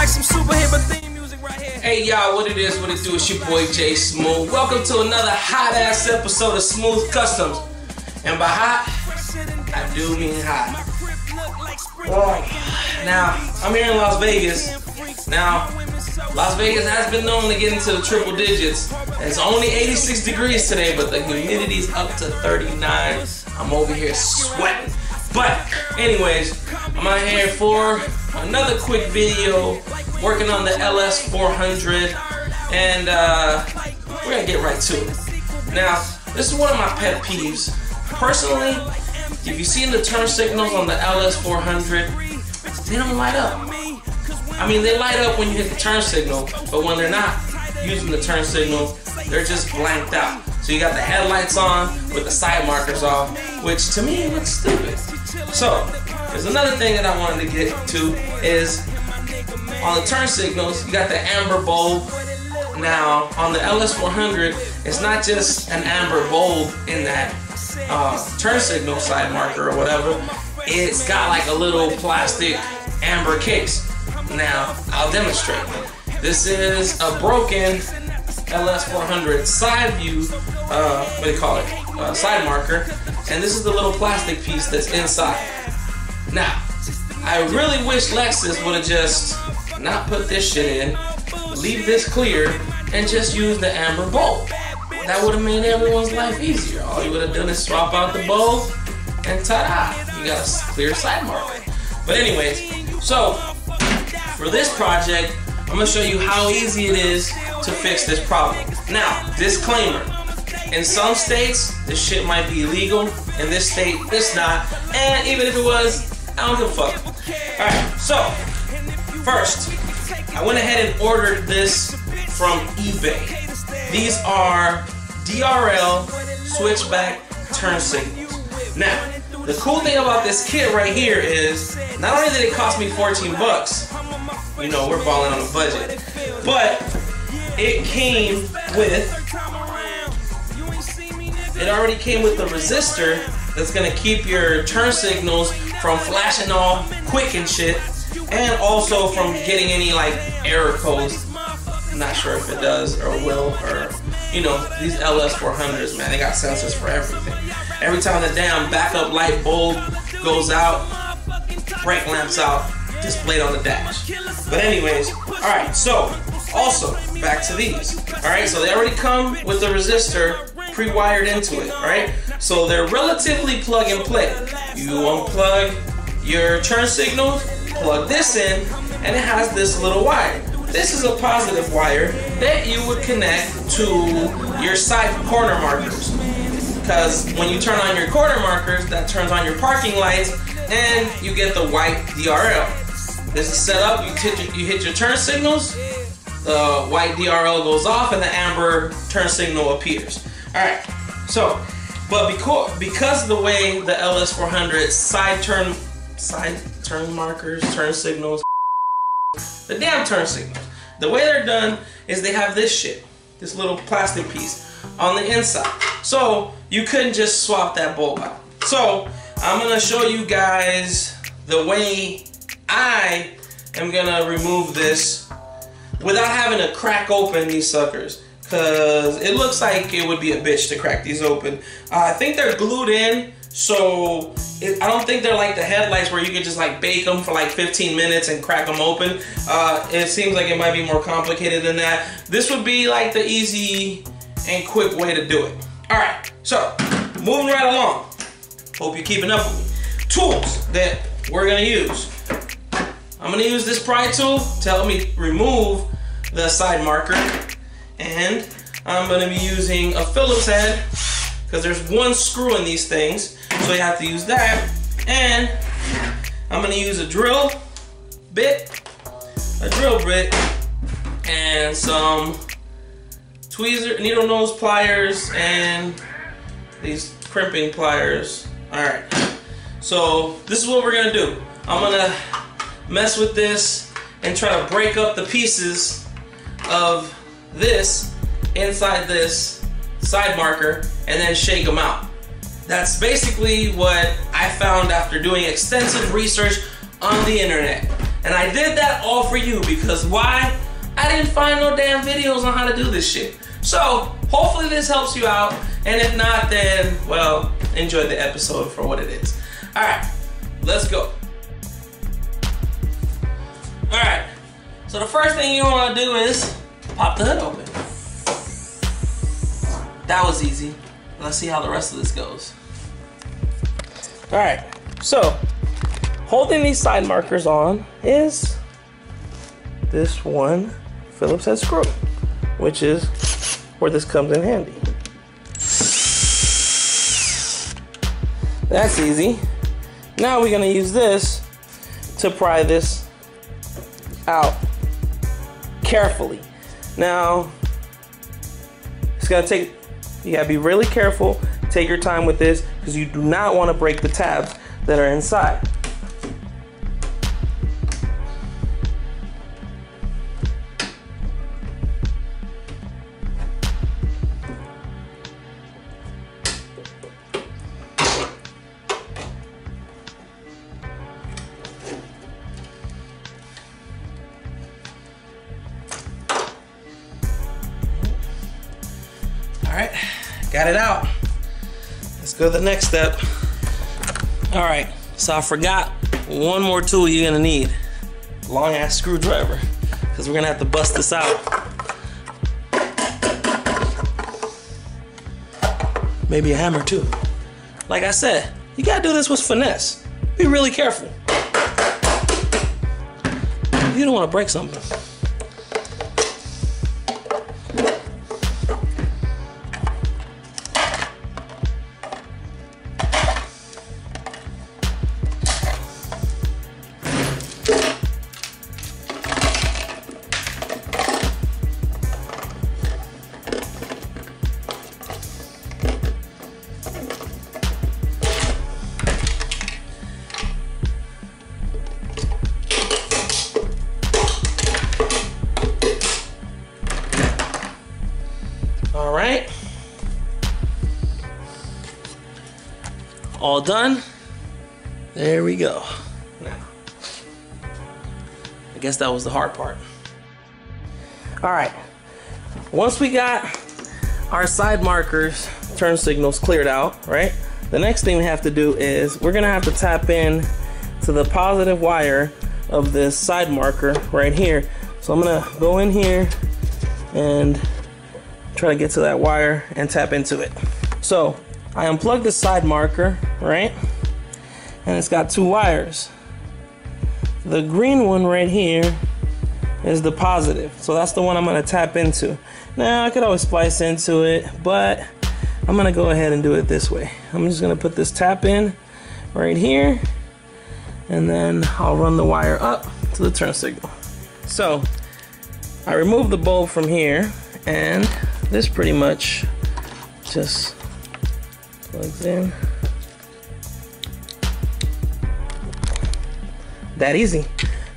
like some super hip theme music right here. Hey y'all, what it is, what it do, it's your boy J Smooth. Welcome to another hot ass episode of Smooth Customs. And by hot, I do mean hot. Now, I'm here in Las Vegas. Now, Las Vegas has been known to get into the triple digits. It's only 86 degrees today, but the humidity's up to 39. I'm over here sweating. But anyways, I'm out here for another quick video working on the LS400, and we're gonna get right to it. Now, this is one of my pet peeves. Personally, if you see the turn signals on the LS400, they don't light up. I mean, they light up when you hit the turn signal, but when they're not using the turn signal, they're just blanked out. So you got the headlights on with the side markers off, which to me looks stupid. So, there's another thing that I wanted to get to is on the turn signals, you got the amber bulb. Now, on the LS400, it's not just an amber bulb in that turn signal side marker or whatever. It's got like a little plastic amber case. Now, I'll demonstrate. This is a broken LS400 side view, what do you call it? Side marker. And this is the little plastic piece that's inside. Now, I really wish Lexus would have just not put this shit in, leave this clear, and just use the amber bulb. That would have made everyone's life easier. All you would have done is swap out the bulb, and ta-da, you got a clear side marker. But anyways, so for this project, I'm gonna show you how easy it is to fix this problem. Now, disclaimer, in some states, this shit might be illegal. In this state, it's not. And even if it was, I don't give a fuck. Alright, so, first, I went ahead and ordered this from eBay. These are DRL Switchback turn signals. Now, the cool thing about this kit right here is, not only did it cost me 14 bucks, you know, we're balling on a budget, but it came with, it already came with the resistor that's gonna keep your turn signals from flashing all quick and shit, and also from getting any like error codes. I'm not sure if it does or will, or you know, these LS400s, man, they got sensors for everything. Every time the damn backup light bulb goes out, brake lamps out, displayed on the dash. But anyways, alright, so also back to these. Alright, so they already come with the resistor pre-wired into it, alright? So they're relatively plug and play. You unplug your turn signals, plug this in, and it has this little wire. This is a positive wire that you would connect to your side corner markers. Because when you turn on your corner markers, that turns on your parking lights, and you get the white DRL. This is set up, you hit your turn signals, the white DRL goes off, and the amber turn signal appears. Alright, so, but because of the way the LS400 side turn markers, turn signals, the damn turn signals, the way they're done is they have this shit, this little plastic piece on the inside. So you couldn't just swap that bulb out. So I'm gonna show you guys the way I am gonna remove this without having to crack open these suckers, because it looks like it would be a bitch to crack these open. I think they're glued in, so I don't think they're like the headlights where you can just like bake them for like 15 minutes and crack them open. It seems like it might be more complicated than that. This would be like the easy and quick way to do it. Alright, so moving right along. Hope you're keeping up with me. Tools that we're gonna use. I'm gonna use this pry tool to help me remove the side marker, and I'm gonna be using a Phillips head because there's one screw in these things, so you have to use that. And I'm gonna use a drill bit, and some tweezer, needle nose pliers, and these crimping pliers. Alright, so this is what we're gonna do. I'm gonna mess with this and try to break up the pieces of this inside this side marker and then shake them out. That's basically what I found after doing extensive research on the internet. And I did that all for you because why? I didn't find no damn videos on how to do this shit. So hopefully this helps you out. And if not, then, well, enjoy the episode for what it is. All right, let's go. All right, so the first thing you want to do is pop the hood open. That was easy. Let's see how the rest of this goes. All right, so holding these side markers on is this one Phillips head screw, which is where this comes in handy. That's easy. Now we're gonna use this to pry this out carefully. Now, it's gonna take, you gotta be really careful, take your time with this, because you do not wanna break the tabs that are inside. All right, got it out. Let's go to the next step. All right, so I forgot one more tool you're gonna need. Long ass screwdriver, because we're gonna have to bust this out. Maybe a hammer too. Like I said, you gotta do this with finesse. Be really careful. You don't wanna break something. All right, all done. There we go. Now, I guess that was the hard part. All right, once we got our side markers, turn signals cleared out, right? The next thing we have to do is we're gonna have to tap in to the positive wire of this side marker right here. So I'm gonna go in here and try to get to that wire and tap into it. So I unplugged the side marker, right? And it's got two wires. The green one right here is the positive. So that's the one I'm gonna tap into. Now I could always splice into it, but I'm gonna go ahead and do it this way. I'm just gonna put this tap in right here, and then I'll run the wire up to the turn signal. So I removed the bulb from here, and this pretty much just plugs in. That easy.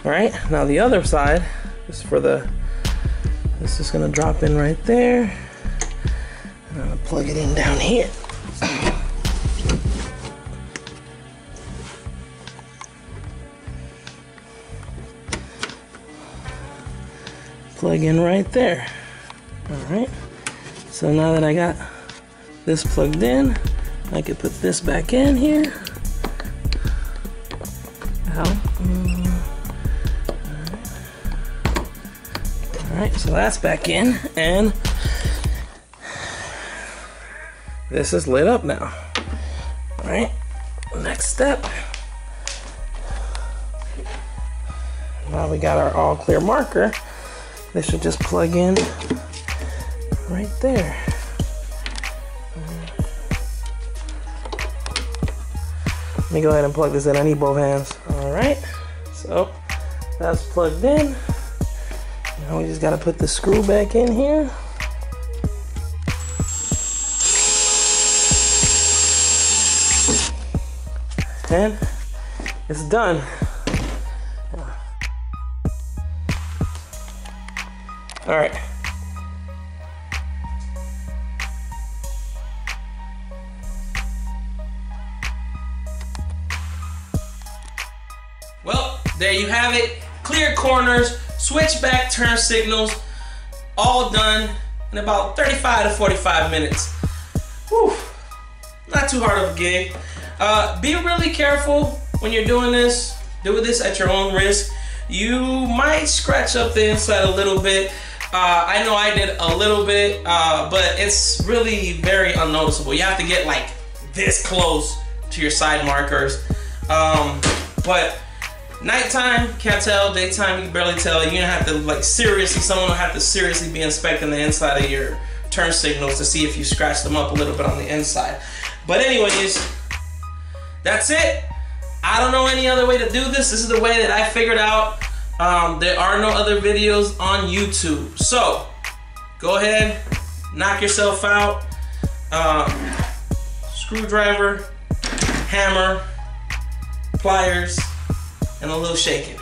All right, now the other side is for the, this is gonna drop in right there. I'm gonna plug it in down here. Plug in right there. All right. So now that I got this plugged in, I could put this back in here. Alright, so that's back in, and this is lit up now. Alright, next step. Now we got our all clear marker. This should just plug in right there. Let me go ahead and plug this in. I need both hands. All right, so that's plugged in. Now we just gotta put the screw back in here. And it's done. All right. Well, there you have it. clear corners, switchback turn signals, all done in about 35 to 45 minutes. Whew. Not too hard of a gig. Be really careful when you're doing this. Do this at your own risk. You might scratch up the inside a little bit. I know I did a little bit, but it's really very unnoticeable. You have to get like this close to your side markers. But nighttime, can't tell. Daytime, you can barely tell. You're gonna have to like seriously, someone will have to seriously be inspecting the inside of your turn signals to see if you scratched them up a little bit on the inside. But anyways, that's it. I don't know any other way to do this. This is the way that I figured out. There are no other videos on YouTube. So, go ahead, knock yourself out. Screwdriver, hammer, pliers, and a little shaking.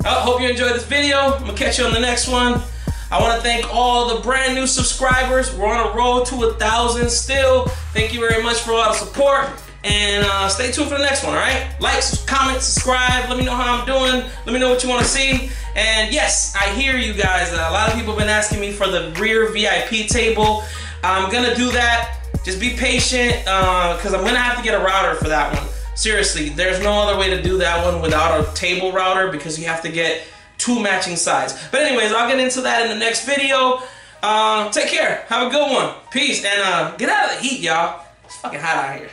I hope you enjoyed this video. I'm gonna catch you on the next one. I want to thank all the brand new subscribers. We're on a roll to 1,000 still. Thank you very much for all the support. And stay tuned for the next one, all right? Like, comment, subscribe. Let me know how I'm doing. Let me know what you want to see. And yes, I hear you guys. A lot of people have been asking me for the rear VIP table. I'm going to do that. Just be patient because I'm going to have to get a router for that one. Seriously, there's no other way to do that one without a table router because you have to get 2 matching sides. But anyways, I'll get into that in the next video. Take care. Have a good one. Peace. And get out of the heat, y'all. It's fucking hot out here.